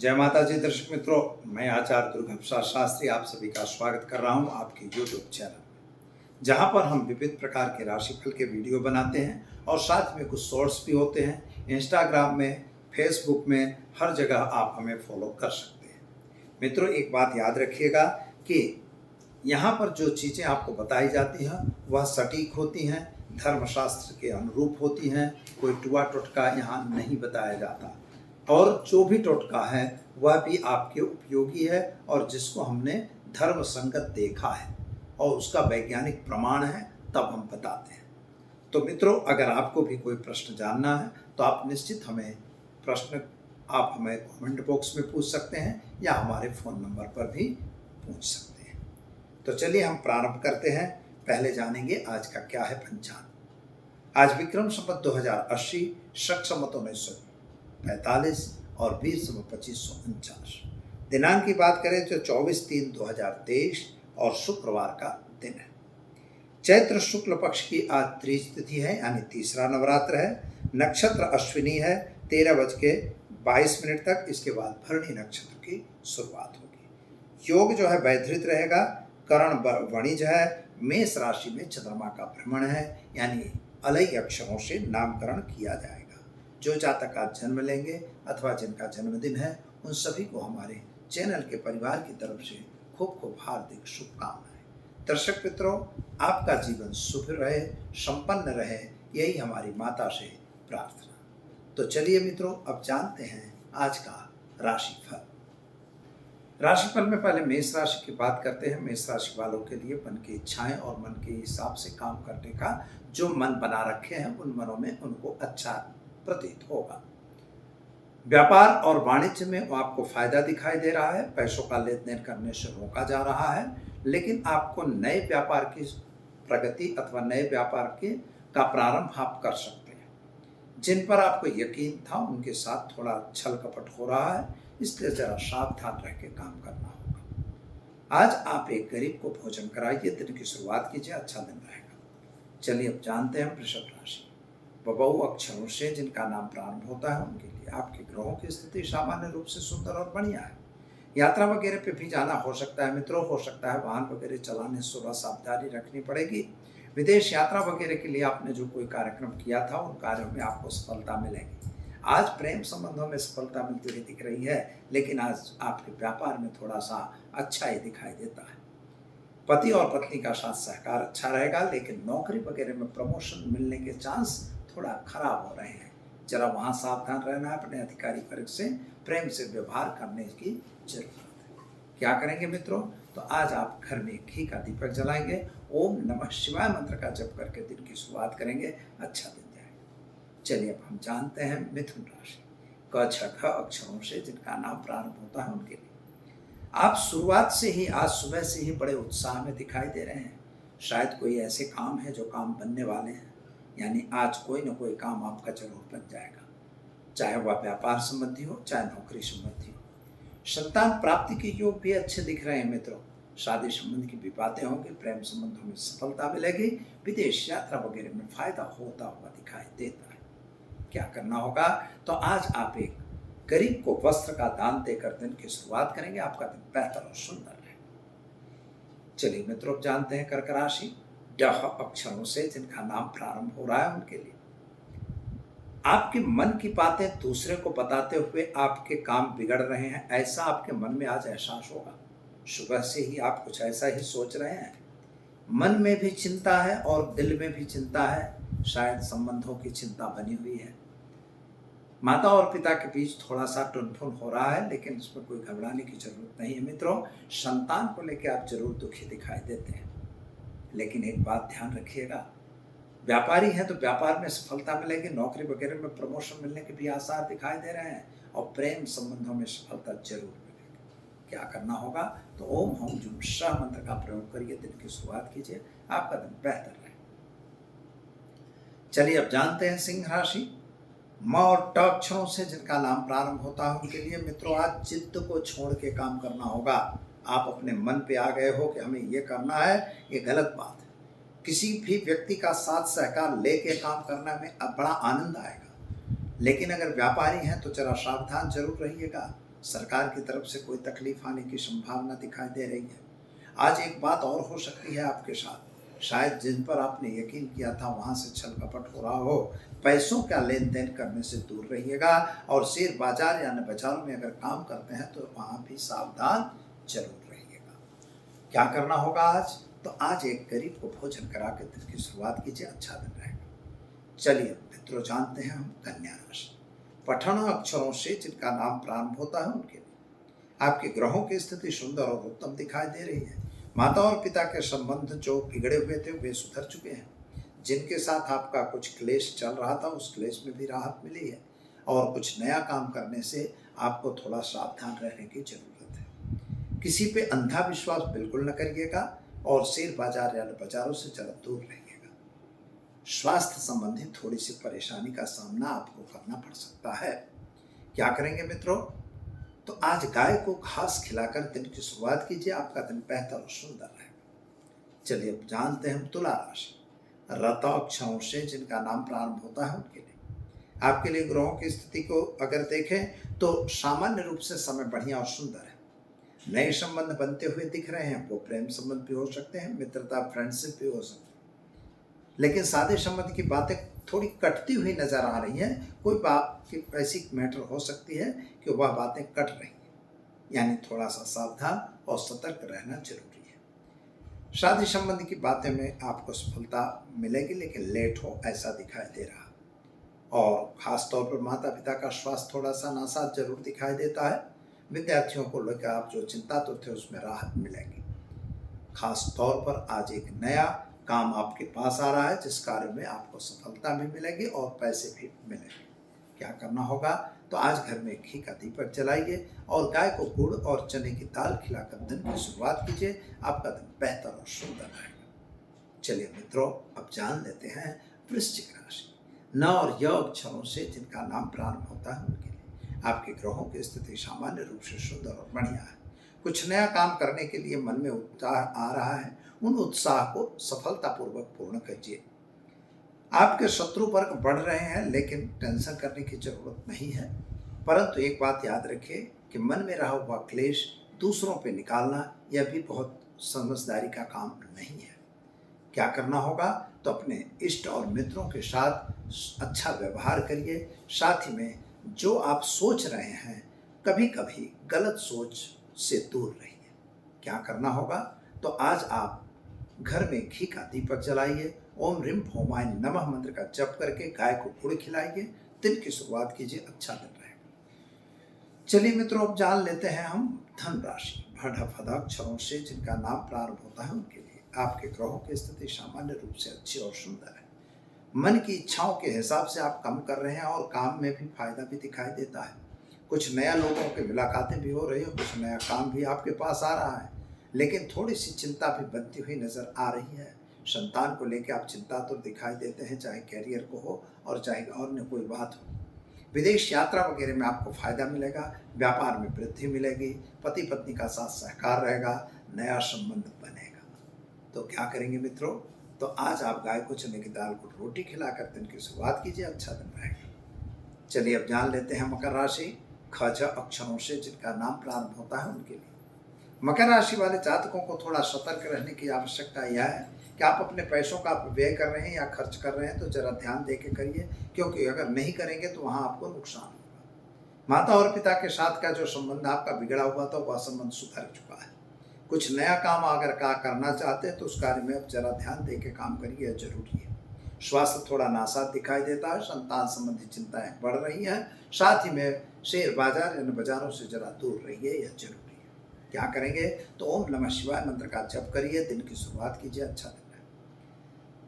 जय माता जी। दर्शक मित्रों, मैं आचार्य दुर्गा प्रसाद शास्त्री आप सभी का स्वागत कर रहा हूं आपके YouTube चैनल, जहां पर हम विविध प्रकार के राशिफल के वीडियो बनाते हैं और साथ में कुछ शॉर्ट्स भी होते हैं। इंस्टाग्राम में, फेसबुक में, हर जगह आप हमें फॉलो कर सकते हैं। मित्रों, एक बात याद रखिएगा कि यहाँ पर जो चीज़ें आपको बताई जाती हैं वह सटीक होती हैं, धर्मशास्त्र के अनुरूप होती हैं। कोई टुआ टोटका यहाँ नहीं बताया जाता, और जो भी टोटका है वह भी आपके उपयोगी है और जिसको हमने धर्म संगत देखा है और उसका वैज्ञानिक प्रमाण है, तब हम बताते हैं। तो मित्रों, अगर आपको भी कोई प्रश्न जानना है तो आप निश्चित आप हमें कमेंट बॉक्स में पूछ सकते हैं या हमारे फ़ोन नंबर पर भी पूछ सकते हैं। तो चलिए हम प्रारंभ करते हैं। पहले जानेंगे आज का क्या है पंचांग। आज विक्रम संवत 2080, शक संवत 1945 और वीर संवत 2549। दिनांक की बात करें तो 24/3/2023 और शुक्रवार का दिन है। चैत्र शुक्ल पक्ष की आज तीज तिथि है, यानी तीसरा नवरात्र है। नक्षत्र अश्विनी है 13:22 तक। इसके बाद भरणी नक्षत्र की शुरुआत होगी। योग जो है वैधृत रहेगा। करण वणिज है। मेष राशि में चंद्रमा का भ्रमण है, यानी अलग अक्षरों से नामकरण किया जाएगा। जो जातक आज जन्म लेंगे अथवा जिनका जन्मदिन है, उन सभी को हमारे चैनल के परिवार की तरफ से खूब खूब हार्दिक शुभकामनाएं। दर्शक मित्रों, आपका जीवन शुभ रहे, संपन्न रहे, यही हमारी माता से प्रार्थना। तो चलिए मित्रों, अब जानते हैं आज का राशिफल। राशिफल में पहले मेष राशि की बात करते हैं। मेष राशि वालों के लिए मन की इच्छाएं और मन के हिसाब से काम करने का जो मन बना रखे हैं, उन मनों में उनको अच्छा प्रतीत होगा। व्यापार और वाणिज्य में आपको फायदा दिखाई दे रहा है। पैसों का लेन देन करने से रोका जा रहा है, लेकिन आपको नए व्यापार की प्रगति अथवा नए व्यापार का प्रारंभ आप कर सकते हैं। जिन पर आपको यकीन था उनके साथ थोड़ा छल कपट हो रहा है, इसलिए जरा सावधान रह के काम करना होगा। आज आप एक गरीब को भोजन कराइए, दिन की शुरुआत कीजिए, अच्छा दिन रहेगा। चलिए अब जानते हैं वृषभ राशि। बबऊ अक्षरों से जिनका नाम प्रारंभ होता है उनके लिए आपके ग्रहों की स्थिति सामान्य रूप से सुंदर और बढ़िया है। यात्रा वगैरह पे भी जाना हो सकता है मित्रों। हो सकता है वाहन वगैरह चलाने से थोड़ा सावधानी रखनी पड़ेगी। विदेश यात्रा वगैरह के लिए आपने जो कोई कार्यक्रम किया था, उन कार्यों में आपको सफलता मिलेगी। आज प्रेम संबंधों में सफलता मिलती हुई दिख रही है, लेकिन आज आपके व्यापार में थोड़ा सा अच्छा ही दिखाई देता है। पति और पत्नी का साथ सहकार अच्छा रहेगा, लेकिन नौकरी वगैरह में प्रमोशन मिलने के चांस थोड़ा खराब हो रहे हैं। जरा वहाँ सावधान रहना है। अपने अधिकारी वर्ग से प्रेम से व्यवहार करने की जरूरत है। क्या करेंगे मित्रों? तो आज आप घर में घी का दीपक जलाएंगे, ओम नमः शिवाय मंत्र का जप करके दिन की शुरुआत करेंगे, अच्छा दिन जाएगा। चलिए अब हम जानते हैं मिथुन राशि। क छ ख अक्षरों से जिनका नाम प्रारंभ होता है उनके लिए आप शुरुआत से ही, आज सुबह से ही बड़े उत्साह में दिखाई दे रहे हैं। शायद कोई ऐसे काम है जो काम बनने वाले हैं, यानी आज कोई ना कोई काम आपका जरूर बन जाएगा, चाहे वह व्यापार संबंधी हो, चाहे नौकरी संबंधी हो। संतान प्राप्ति के योग भी अच्छे दिख रहे हैं मित्रों। शादी संबंध की भी बातें होंगी। प्रेम संबंधों में सफलता मिलेगी। विदेश यात्रा वगैरह में फायदा होता हुआ दिखाई देता है। क्या करना होगा? तो आज आप एक गरीब को वस्त्र का दान देकर दिन की शुरुआत करेंगे, आपका दिन बेहतर और सुंदर रहेगा। चलिए मित्रों, जानते हैं कर्क राशि। डह अक्षरों से जिनका नाम प्रारंभ हो रहा है उनके लिए आपके मन की बातें दूसरे को बताते हुए आपके काम बिगड़ रहे हैं, ऐसा आपके मन में आज एहसास होगा। सुबह से ही आप कुछ ऐसा ही सोच रहे हैं। मन में भी चिंता है और दिल में भी चिंता है। शायद संबंधों की चिंता बनी हुई है। माता और पिता के बीच थोड़ा सा टुनफुन हो रहा है, लेकिन इसमें कोई घबराने की जरूरत नहीं है मित्रों। संतान को लेकर आप जरूर दुखी दिखाई देते हैं, लेकिन एक बात ध्यान रखिएगा, व्यापारी हैं तो व्यापार में सफलता मिलेगी। नौकरी वगैरह में प्रमोशन मिलने के भी आसार दिखाई दे रहे हैं और प्रेम संबंधों में सफलता जरूर मिलेगी। क्या करना होगा? तो ओम हम जुम शाह मंत्र का प्रयोग करिए, दिन की शुरुआत कीजिए, आपका दिन बेहतर रहे। चलिए अब जानते हैं सिंह राशि। म और ट अक्षरों से जिनका नाम प्रारंभ होता है उनके लिए मित्रों आज जिद्द को छोड़ के काम करना होगा। आप अपने मन पे आ गए हो कि हमें ये करना है, ये गलत बात है। किसी भी व्यक्ति का साथ सहकार लेके काम करने में अब बड़ा आनंद आएगा, लेकिन अगर व्यापारी हैं तो जरा सावधान जरूर रहिएगा। सरकार की तरफ से कोई तकलीफ आने की संभावना दिखाई दे रही है। आज एक बात और हो सकती है आपके साथ, शायद जिन पर आपने यकीन किया था वहाँ से छल कपट हो रहा हो। पैसों का लेन देन करने से दूर रहिएगा और शेयर बाजार या अन्य बाजारों में अगर काम करते हैं तो वहाँ भी सावधान जरूर रहिएगा। क्या करना होगा आज? तो आज एक गरीब को भोजन करा के दिन की शुरुआत कीजिए, अच्छा दिन रहेगा। चलिए मित्रों, जानते हैं हम कन्या राशि। पठन अक्षरों से जिनका नाम प्रारंभ होता है उनके लिए आपके ग्रहों की स्थिति सुंदर और उत्तम दिखाई दे रही है। माता और पिता के संबंध जो बिगड़े हुए थे वे सुधर चुके हैं। जिनके साथ आपका कुछ क्लेश चल रहा था उस क्लेश में भी राहत मिली है और कुछ नया काम करने से आपको थोड़ा सावधान रहने की जरूरत है। किसी पे अंधा विश्वास बिल्कुल न करिएगा और शेयर बाजार या बाजारों से जरा दूर रहिएगा। स्वास्थ्य संबंधी थोड़ी सी परेशानी का सामना आपको करना पड़ सकता है। क्या करेंगे मित्रों? तो आज गाय को घास खिलाकर दिन की शुरुआत कीजिए, आपका दिन बेहतर और सुंदर रहेगा। चलिए अब जानते हैं तुला राशि। रत अक्षरों से जिनका नाम प्रारंभ होता है उनके लिए आपके लिए ग्रहों की स्थिति को अगर देखें तो सामान्य रूप से समय बढ़िया और सुंदर है। नए संबंध बनते हुए दिख रहे हैं, वो प्रेम संबंध भी हो सकते हैं, मित्रता फ्रेंडशिप भी हो सकती है। लेकिन सादे संबंध की बातें थोड़ी कटती हुई नजर आ रही हैं। कोई बात की ऐसी मैटर हो सकती है कि वह बातें कट रही हैं, यानी थोड़ा सा सावधान और सतर्क रहना जरूरी है। शादी संबंधी की बातें में आपको सफलता मिलेगी, लेकिन लेट हो ऐसा दिखाई दे रहा। और खास तौर पर माता पिता का स्वास्थ्य थोड़ा सा नासाज जरूर दिखाई देता है। विद्यार्थियों को लेकर आप जो चिंतातुर थे उसमें राहत मिलेगी। खास तौर पर आज एक नया काम आपके पास आ रहा है जिस कार्य में आपको सफलता भी मिलेगी और पैसे भी मिलेंगे। क्या करना होगा? तो आज घर में घी का दीपक जलाइए और गाय को गुड़ और चने की दाल खिलाकर दिन की शुरुआत कीजिए, आपका दिन बेहतर और सुंदर रहेगा। चलिए मित्रों, अब जान लेते हैं वृश्चिक राशि। न और य अक्षरों से जिनका नाम प्रारंभ होता है उनके लिए आपके ग्रहों की स्थिति सामान्य रूप से सुंदर और बढ़िया है। कुछ नया काम करने के लिए मन में उत्साह आ रहा है, उन उत्साह को सफलतापूर्वक पूर्ण कीजिए। आपके शत्रु वर्ग बढ़ रहे हैं, लेकिन टेंशन करने की जरूरत नहीं है। परंतु एक बात याद रखिए कि मन में रहा हुआ क्लेश दूसरों पे निकालना यह भी बहुत समझदारी का काम नहीं है। क्या करना होगा? तो अपने इष्ट और मित्रों के साथ अच्छा व्यवहार करिए। साथ ही में जो आप सोच रहे हैं, कभी कभी गलत सोच से दूर रहिए। क्या करना होगा? तो आज आप घर में घी का दीपक जलाइए, ओम ह्रीम भौमाय नमः मंत्र का जप करके गाय को गुड़ खिलाइए, दिन की शुरुआत कीजिए, अच्छा दिन रहेगा। चलिए मित्रों, अब जान लेते हैं हम धन राशि। भड़ फदा अक्षरों से जिनका नाम प्रारंभ होता है उनके लिए आपके ग्रहों की स्थिति सामान्य रूप से अच्छी और सुंदर है। मन की इच्छाओं के हिसाब से आप काम कर रहे हैं और काम में भी फायदा भी दिखाई देता है। कुछ नया लोगों के मुलाकातें भी हो रही है, कुछ नया काम भी आपके पास आ रहा है, लेकिन थोड़ी सी चिंता भी बनती हुई नजर आ रही है। संतान को लेकर आप चिंता तो दिखाई देते हैं, चाहे कैरियर को हो और चाहे और न कोई बात हो। विदेश यात्रा वगैरह में आपको फायदा मिलेगा, व्यापार में वृद्धि मिलेगी, पति पत्नी का साथ सहकार रहेगा, नया संबंध बनेगा। तो क्या करेंगे मित्रों? तो आज आप गाय को चने की दाल को रोटी खिलाकर दिन की शुरुआत कीजिए, अच्छा दिन रहेगा। चलिए अब जान लेते हैं मकर राशि। खज अक्षरों से जिनका नाम प्रारंभ होता है उनके लिए मकर राशि वाले जातकों को थोड़ा सतर्क रहने की आवश्यकता यह है कि आप अपने पैसों का व्यय कर रहे हैं या खर्च कर रहे हैं तो जरा ध्यान दे के करिए, क्योंकि अगर नहीं करेंगे तो वहाँ आपको नुकसान होगा। माता और पिता के साथ का जो संबंध आपका बिगड़ा हुआ था वह संबंध सुधर चुका है। कुछ नया काम अगर करना चाहते हैं तो उस कार्य में अब जरा ध्यान दे के काम करिए, यह जरूरी है। स्वास्थ्य थोड़ा नासाज दिखाई देता है, संतान संबंधी चिंताएं बढ़ रही हैं, साथ ही में शेयर बाजार या बाजारों से जरा दूर रहिए, यह जरूरी है। क्या करेंगे? तो ओम नमः शिवाय मंत्र का जप करिए, दिन की शुरुआत कीजिए, अच्छा दिन है।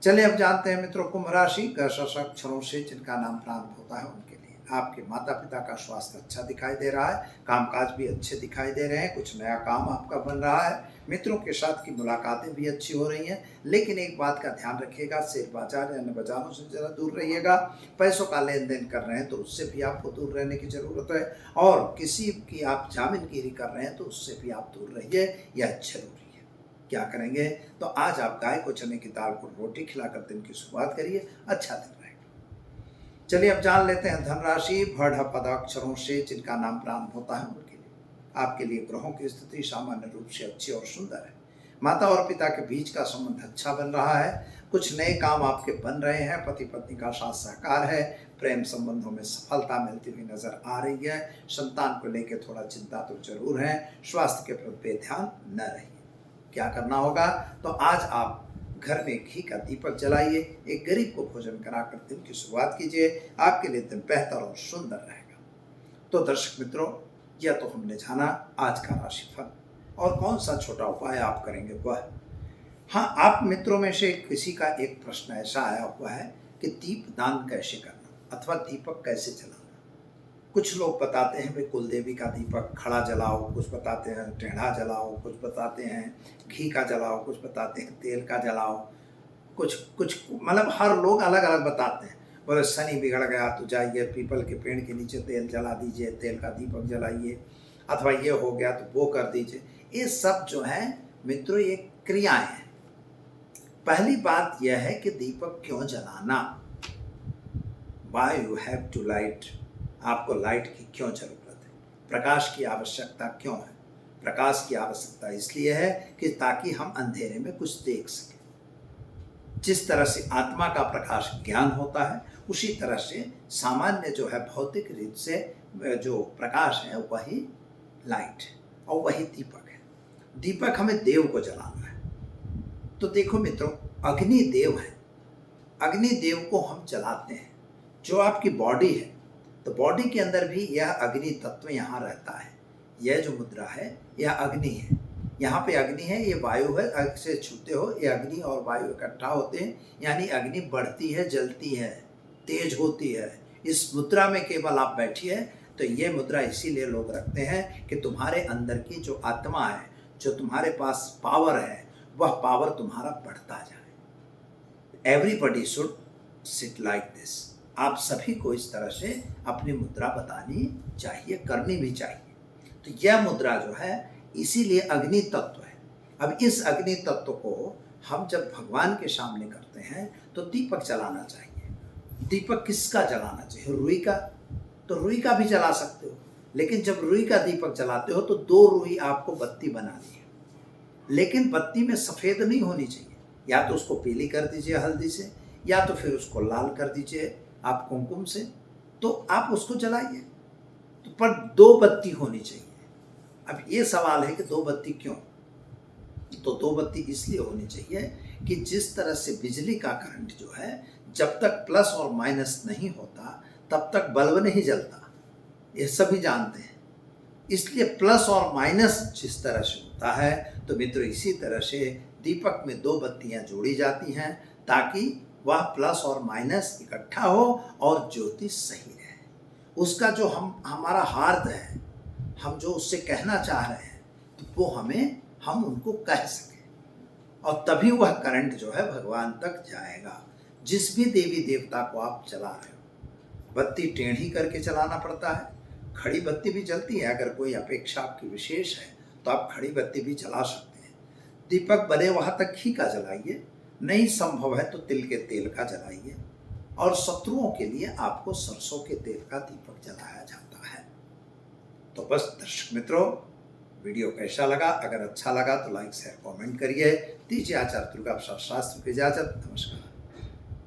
चलिए अब जानते हैं मित्रों कुंभ राशि। अक्षरों से जिनका नाम प्रारंभ होता है उनके लिए आपके माता पिता का स्वास्थ्य अच्छा दिखाई दे रहा है, कामकाज भी अच्छे दिखाई दे रहे हैं, कुछ नया काम आपका बन रहा है, मित्रों के साथ की मुलाकातें भी अच्छी हो रही हैं। लेकिन एक बात का ध्यान रखिएगा, शेयर बाजार या अन्य बाजारों से जरा दूर रहिएगा। पैसों का लेन देन कर रहे हैं तो उससे भी आपको दूर रहने की जरूरत है, और किसी की आप जामीनगिरी कर रहे हैं तो उससे भी आप दूर रहिए, यह जरूरी है। क्या करेंगे? तो आज आप गाय को चने की दाल को रोटी खिलाकर दिन की शुरुआत करिए, अच्छा दिन रहेगा। चलिए अब जान लेते हैं धनराशि। भड़ पदाक्षरों से जिनका नाम प्रारंभ होता है उनके लिए आपके लिए ग्रहों की स्थिति सामान्य रूप से अच्छी और सुंदर है। माता और पिता के बीच का संबंध अच्छा बन रहा है। कुछ नए काम आपके बन रहे हैं। पति पत्नी का साथ सहकार है। प्रेम संबंधों में सफलता मिलती हुई नजर आ रही है। संतान को लेकर थोड़ा चिंता तो जरूर है। स्वास्थ्य के प्रति बेध्यान न रहिए। क्या करना होगा, तो आज आप घर में घी का दीपक जलाइए, एक गरीब को भोजन कराकर दिन की शुरुआत कीजिए। आपके लिए दिन बेहतर और सुंदर रहेगा। तो दर्शक मित्रों, यह तो हमने जाना आज का राशिफल, और कौन सा छोटा उपाय आप करेंगे वह। हाँ, आप मित्रों में से किसी का एक प्रश्न ऐसा आया हुआ है कि दीप दान कैसे करना अथवा दीपक कैसे जलाना। कुछ लोग बताते हैं भाई कुल देवी का दीपक खड़ा जलाओ, कुछ बताते हैं टेढ़ा जलाओ, कुछ बताते हैं घी का जलाओ, कुछ बताते हैं तेल का जलाओ, कुछ कुछ मतलब हर लोग अलग अलग बताते हैं। बोले शनि बिगड़ गया तो जाइए पीपल के पेड़ के नीचे तेल जला दीजिए, तेल का दीपक जलाइए, अथवा ये हो गया तो वो कर दीजिए। ये सब जो है मित्रों ये क्रियाएं हैं। पहली बात यह है कि दीपक क्यों जलाना, why you have to light, आपको लाइट की क्यों जरूरत है, प्रकाश की आवश्यकता क्यों है। प्रकाश की आवश्यकता इसलिए है कि ताकि हम अंधेरे में कुछ देख सकें। जिस तरह से आत्मा का प्रकाश ज्ञान होता है, उसी तरह से सामान्य जो है भौतिक रीत से जो प्रकाश है वही लाइट और वही दीपक है। दीपक हमें देव को जलाना है। तो देखो मित्रों, अग्नि देव है। अग्नि देव को हम जलाते हैं। जो आपकी बॉडी है, तो बॉडी के अंदर भी यह अग्नि तत्व यहाँ रहता है। यह जो मुद्रा है यह अग्नि है। यहाँ पे अग्नि है, ये वायु है। अग्नि से छूते हो, ये अग्नि और वायु इकट्ठा होते हैं, यानी अग्नि बढ़ती है, जलती है, तेज होती है। इस मुद्रा में केवल आप बैठिए। तो ये मुद्रा इसीलिए लोग रखते हैं कि तुम्हारे अंदर की जो आत्मा है, जो तुम्हारे पास पावर है, वह पावर तुम्हारा बढ़ता जाए। Everybody should sit like this. आप सभी को इस तरह से अपनी मुद्रा बतानी चाहिए, करनी भी चाहिए। तो यह मुद्रा जो है इसीलिए अग्नि तत्व है। अब इस अग्नि तत्व को हम जब भगवान के सामने करते हैं तो दीपक जलाना चाहिए। दीपक किसका जलाना चाहिए? रुई का। तो रुई का भी जला सकते हो, लेकिन जब रुई का दीपक जलाते हो तो 2 रुई आपको बत्ती बनानी है। लेकिन बत्ती में सफ़ेद नहीं होनी चाहिए। या तो उसको पीली कर दीजिए हल्दी से, या तो फिर उसको लाल कर दीजिए आप कुमकुम से, तो आप उसको जलाइए। तो पर 2 बत्ती होनी चाहिए। अब ये सवाल है कि 2 बत्ती क्यों? तो 2 बत्ती इसलिए होनी चाहिए कि जिस तरह से बिजली का करंट जो है जब तक प्लस और माइनस नहीं होता तब तक बल्ब नहीं जलता, ये सभी जानते हैं। इसलिए प्लस और माइनस जिस तरह से होता है, तो मित्रों इसी तरह से दीपक में 2 बत्तियां जोड़ी जाती हैं ताकि वह प्लस और माइनस इकट्ठा हो और ज्योति सही रहे। उसका जो हमारा हार्द है, हम जो उससे कहना चाह रहे हैं, तो वो हम उनको कह सकें, और तभी वह करंट जो है भगवान तक जाएगा। जिस भी देवी देवता को आप जला रहे हो, बत्ती टेढ़ी करके चलाना पड़ता है। खड़ी बत्ती भी जलती है। अगर कोई अपेक्षा आपकी विशेष है तो आप खड़ी बत्ती भी जला सकते हैं। दीपक बने वहाँ तक घी का जलाइए, नहीं संभव है तो तिल के तेल का जलाइए। और शत्रुओं के लिए आपको सरसों के तेल का दीपक जलाया जाता है। तो बस दर्शक मित्रों, वीडियो कैसा लगा? अगर अच्छा लगा तो लाइक शेयर कमेंट करिए। दीजिए आचार्य दुर्गा प्रसाद शास्त्री को इजाजत। नमस्कार।